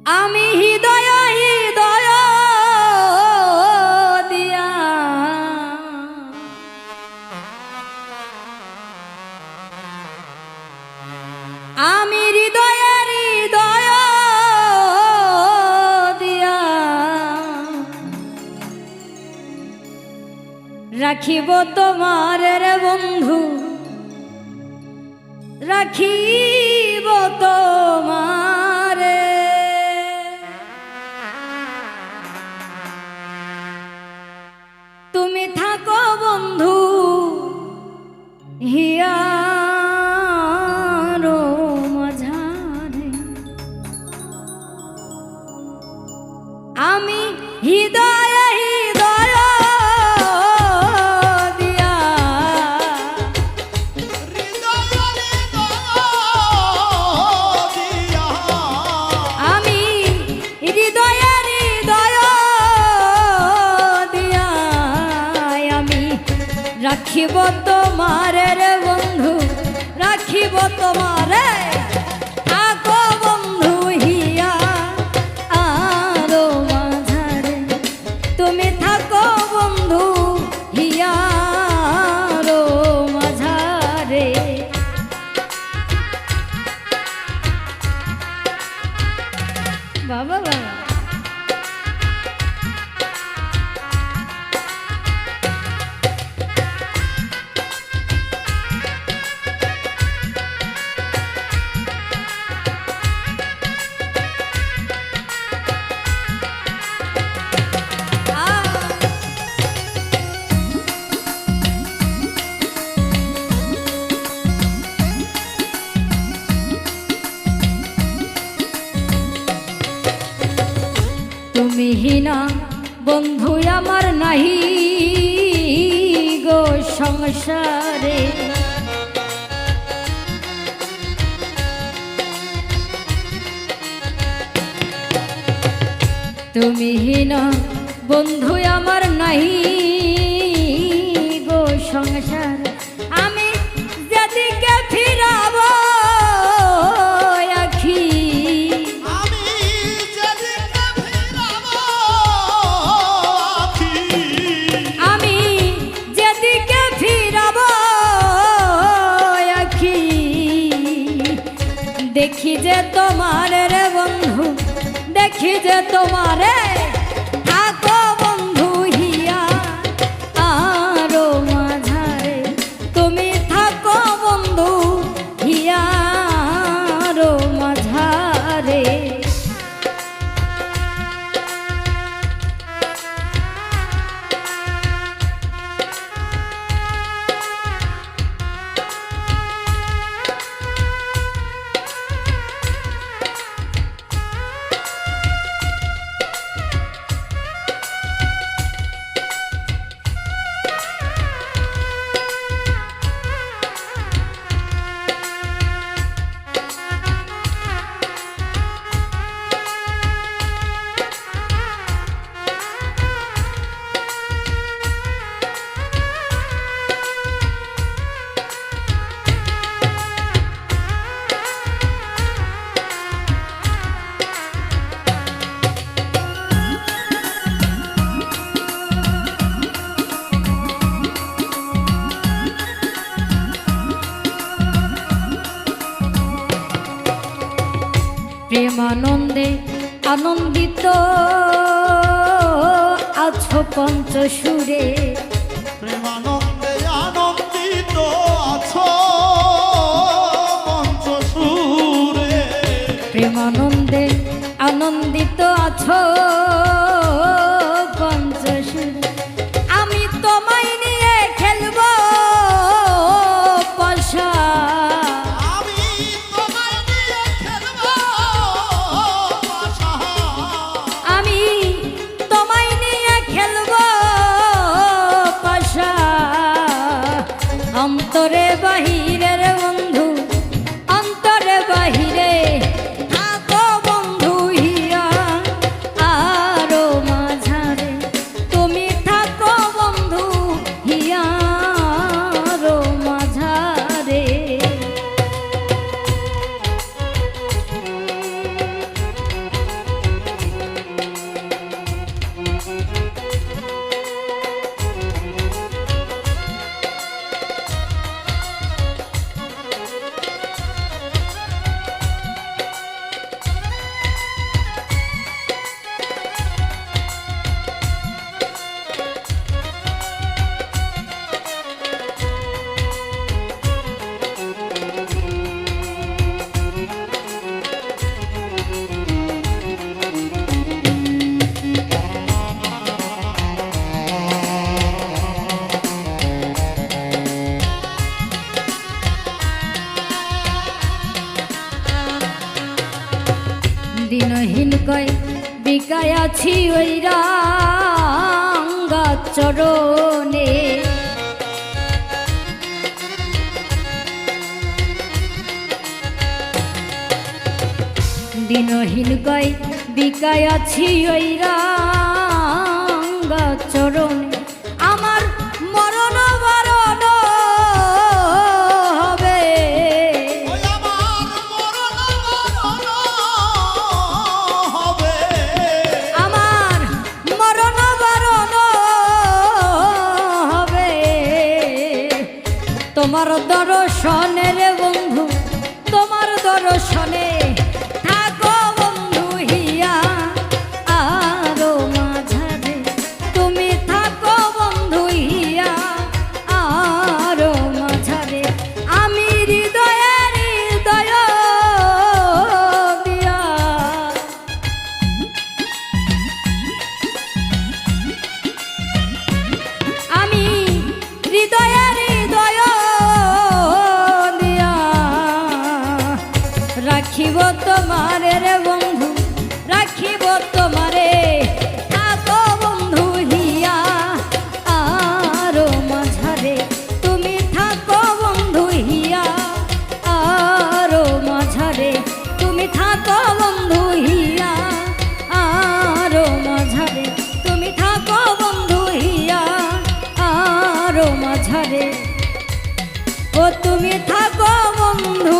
আমি হৃদয় হৃদয় দিয়া আমি হৃদয় হৃদয় দিয়া রাখিব তোমার রে বন্ধু, রাখিব তোমারে। তুমি থাকো বন্ধু হিয়ারো মাঝারে, আমি হৃদয় হৃদয় দিয়া আমি হৃদয় হৃদয় দিয়া আমি রাখিব তোমারে রে বন্ধু, রাখিব তোমারে। থাকো বন্ধু হিয়া আরো মাঝারে, তুমি থাকো বন্ধু হিয়ারো মাঝারে। বাবা বাবা তুমি হিনা বন্ধু আমার নাহি গো সংসারে, তুমি হিনা বন্ধু আমার নাহি গো সংসার। আমি যেদিকে ফিরাব আখি, আমি যেদিকে ফিরাব আখি, দেখি যে তোমার রে বন্ধু, দেখি যে তোমারে। থাকো বন্ধু হিয়া আরো মাঝারে, তুমি থাকো বন্ধু হিয়া আরো মাঝারে। প্রেমানন্দে আনন্দিত আছো পঞ্চসুরে, প্রেমানন্দে আনন্দিত আছো পঞ্চসুরে, প্রেমানন্দে আনন্দিত আছো পঞ্চসুরে। আমি তোমায় নিয়ে খেলবো পাশা, আমি তোমায় নিয়ে খেলবো পাশা। অন্তরে বাহিরের বন্ধু, অন্তরে বাহিরে থাকো বন্ধু হিয়া আরো মাঝারে। দিনহীন কয় বিকায় আছি ওই রাঙ্গা চরণে দিনহীন কয় বিকায় আছি ওই রাঙ্গা চরণে আমার মরণ বরণ হবে ওই আমার মরণ মরণ হবে। আমার মরণ বরণ হবে তোমার দর্শনে রে বন্ধু তোমার দর্শনে থাকো বন্ধু হিয়া আরো মাঝারে তুমি থাকো বন্ধু হিয়া আরো মাঝারে আমি হৃদয়ের হৃদয় দিয়া আমি হৃদয়ের হৃদয় দিয়া রাখিব তোমারে রে বন্ধু রাখিব তোমারে থাকো বন্ধু হিয়া আরো মাঝারে তুমি থাকো বন্ধু হিয়া আরো মাঝারে তুমি থাকো বন্ধু হিয়া আরো মাঝারে তুমি থাকো বন্ধু হিয়া আরো মাঝারে ও তুমি থাকো বন্ধু